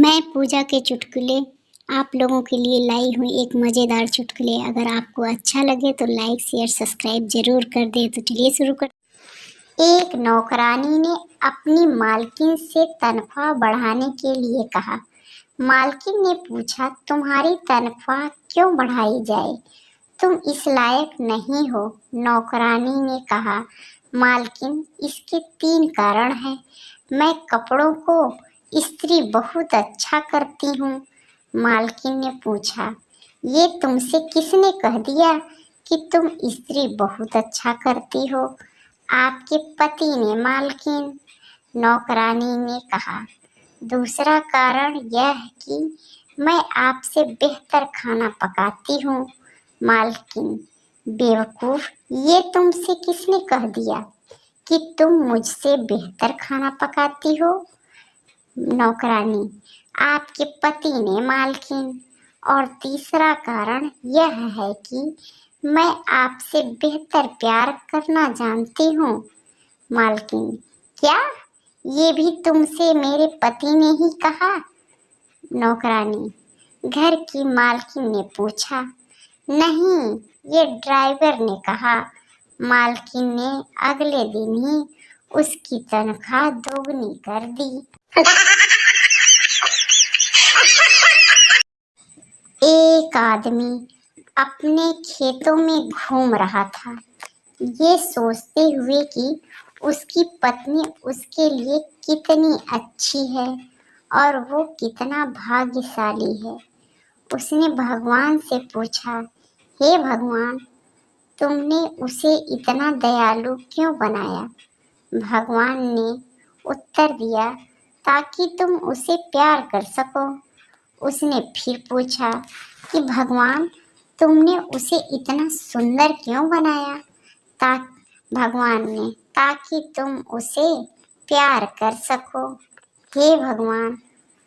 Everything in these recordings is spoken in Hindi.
मैं पूजा के चुटकुले आप लोगों के लिए लाई हूँ एक मज़ेदार चुटकुले। अगर आपको अच्छा लगे तो लाइक शेयर सब्सक्राइब जरूर कर दें। तो चलिए शुरू कर। एक नौकरानी ने अपनी मालकिन से तनख्वाह बढ़ाने के लिए कहा। मालकिन ने पूछा, तुम्हारी तनख्वाह क्यों बढ़ाई जाए? तुम इस लायक नहीं हो। नौकरानी ने कहा, मालकिन, इसके 3 कारण हैं। मैं कपड़ों को इस्त्री बहुत अच्छा करती हूँ। मालकिन ने पूछा, ये तुमसे किसने कह दिया कि तुम इस्त्री बहुत अच्छा करती हो? आपके पति ने, मालकिन। नौकरानी ने कहा, दूसरा कारण यह है कि मैं आपसे बेहतर खाना पकाती हूँ। मालकिन, बेवकूफ, ये तुमसे किसने कह दिया कि तुम मुझसे बेहतर खाना पकाती हो? नौकरानी, आपके पति ने, मालकिन। और तीसरा कारण यह है कि मैं आपसे बेहतर प्यार करना जानती हूँ। मालकिन, क्या ये भी तुमसे मेरे पति ने ही कहा? नौकरानी, घर की मालकिन ने पूछा। नहीं, ये ड्राइवर ने कहा। मालकिन ने अगले दिन ही उसकी तनख्वाह दोगुनी कर दी। एक आदमी अपने खेतों में घूम रहा था, ये सोचते हुए कि उसकी पत्नी उसके लिए कितनी अच्छी है और वो कितना भाग्यशाली है। उसने भगवान से पूछा, हे भगवान, तुमने उसे इतना दयालु क्यों बनाया? भगवान ने उत्तर दिया, ताकि तुम उसे प्यार कर सको। उसने फिर पूछा कि भगवान, तुमने उसे इतना सुंदर क्यों बनाया? भगवान ने, ताकि तुम उसे प्यार कर सको। हे भगवान,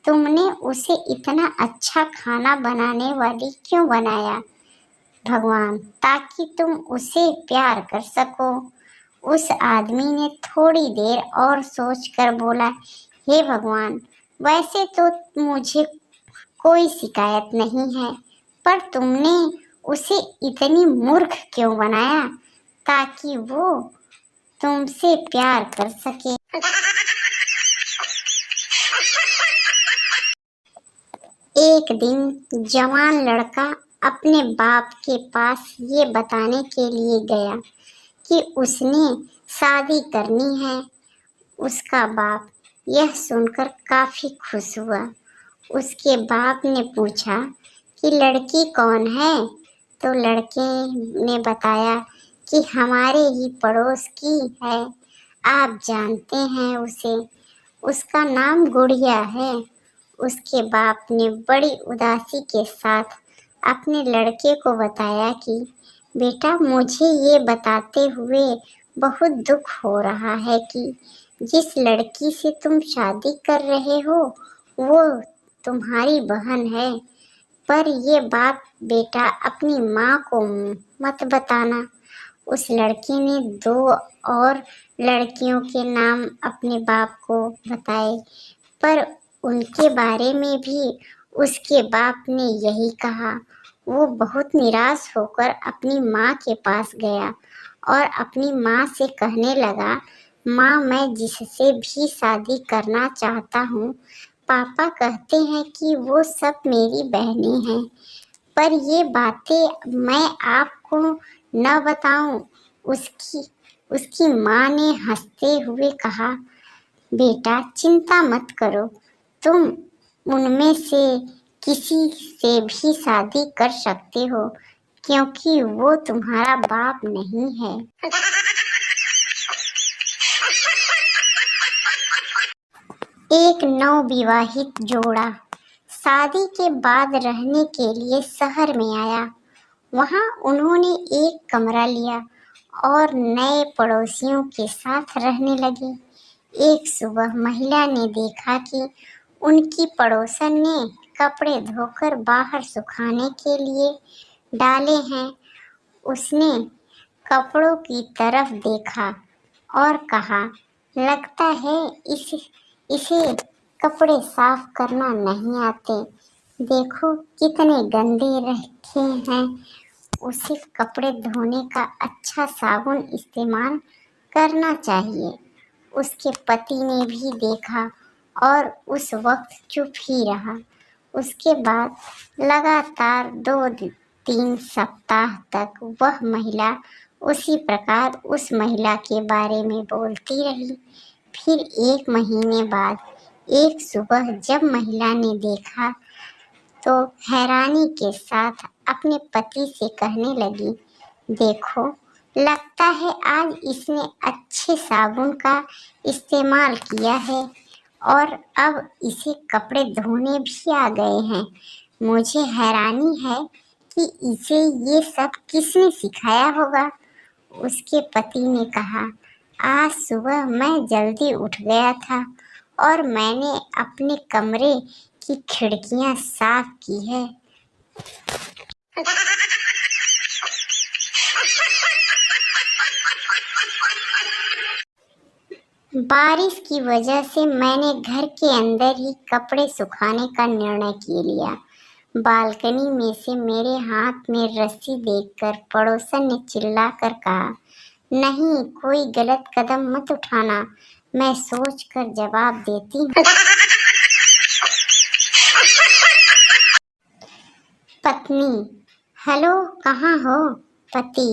तुमने उसे इतना अच्छा खाना बनाने वाली क्यों बनाया? भगवान, ताकि तुम उसे प्यार कर सको। उस आदमी ने थोड़ी देर और सोचकर बोला, हे भगवान, वैसे तो मुझे कोई शिकायत नहीं है, पर तुमने उसे इतनी मूर्ख क्यों बनाया ताकि वो तुमसे प्यार कर सके? एक दिन जवान लड़का अपने बाप के पास ये बताने के लिए गया कि उसने शादी करनी है। उसका बाप यह सुनकर काफी खुश हुआ। उसके बाप ने पूछा कि लड़की कौन है? तो लड़के ने बताया कि हमारे ही पड़ोस की है, आप जानते हैं उसे, उसका नाम गुड़िया है। उसके बाप ने बड़ी उदासी के साथ अपने लड़के को बताया कि बेटा, मुझे ये बताते हुए बहुत दुख हो रहा है कि जिस लड़की से तुम शादी कर रहे हो वो तुम्हारी बहन है, पर ये बात बेटा अपनी माँ को मत बताना। उस लड़की ने 2 और लड़कियों के नाम अपने बाप को बताए, पर उनके बारे में भी उसके बाप ने यही कहा। वो बहुत निराश होकर अपनी माँ के पास गया और अपनी माँ से कहने लगा, माँ, मैं जिससे भी शादी करना चाहता हूँ, पापा कहते हैं कि वो सब मेरी बहनें हैं, पर ये बातें मैं आपको न बताऊं। उसकी माँ ने हंसते हुए कहा, बेटा, चिंता मत करो, तुम उनमें से किसी से भी शादी कर सकते हो, क्योंकि वो तुम्हारा बाप नहीं है। एक नवविवाहित जोड़ा शादी के बाद रहने के लिए शहर में आया। वहां उन्होंने एक कमरा लिया और नए पड़ोसियों के साथ रहने लगे। एक सुबह महिला ने देखा कि उनकी पड़ोसन ने कपड़े धोकर बाहर सुखाने के लिए डाले हैं। उसने कपड़ों की तरफ देखा और कहा, लगता है इसे कपड़े साफ करना नहीं आते। देखो कितने गंदे रखे हैं। उसे कपड़े धोने का अच्छा साबुन इस्तेमाल करना चाहिए। उसके पति ने भी देखा और उस वक्त चुप ही रहा। उसके बाद लगातार 2-3 सप्ताह तक वह महिला उसी प्रकार उस महिला के बारे में बोलती रही। फिर 1 महीने बाद एक सुबह जब महिला ने देखा तो हैरानी के साथ अपने पति से कहने लगी, देखो, लगता है आज इसने अच्छे साबुन का इस्तेमाल किया है और अब इसे कपड़े धोने भी आ गए हैं। मुझे हैरानी है कि इसे ये सब किसने सिखाया होगा। उसके पति ने कहा, आज सुबह मैं जल्दी उठ गया था और मैंने अपने कमरे की खिड़कियां साफ की है। बारिश की वजह से मैंने घर के अंदर ही कपड़े सुखाने का निर्णय कर लिया। बालकनी में से मेरे हाथ में रस्सी देखकर पड़ोसन ने चिल्लाकर कहा, नहीं, कोई गलत कदम मत उठाना। मैं सोचकर जवाब देती हूँ, पत्नी। हेलो, कहाँ हो? पति,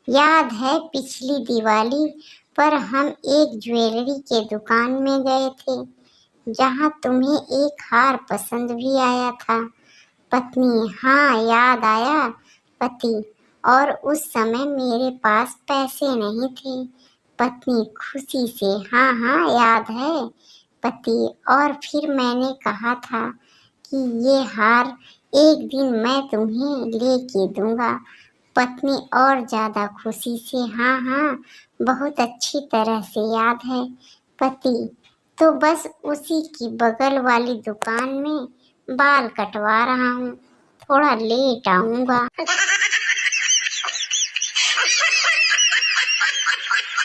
याद है पिछली दिवाली पर हम एक ज्वेलरी के दुकान में गए थे जहाँ तुम्हें एक हार पसंद भी आया था। पत्नी, हाँ याद आया। पति, और उस समय मेरे पास पैसे नहीं थे। पत्नी खुशी से, हाँ हाँ याद है। पति, और फिर मैंने कहा था कि ये हार एक दिन मैं तुम्हें लेके दूंगा। पत्नी और ज्यादा खुशी से, हाँ हाँ बहुत अच्छी तरह से याद है। पति, तो बस उसी की बगल वाली दुकान में बाल कटवा रहा हूँ, थोड़ा लेट आऊंगा।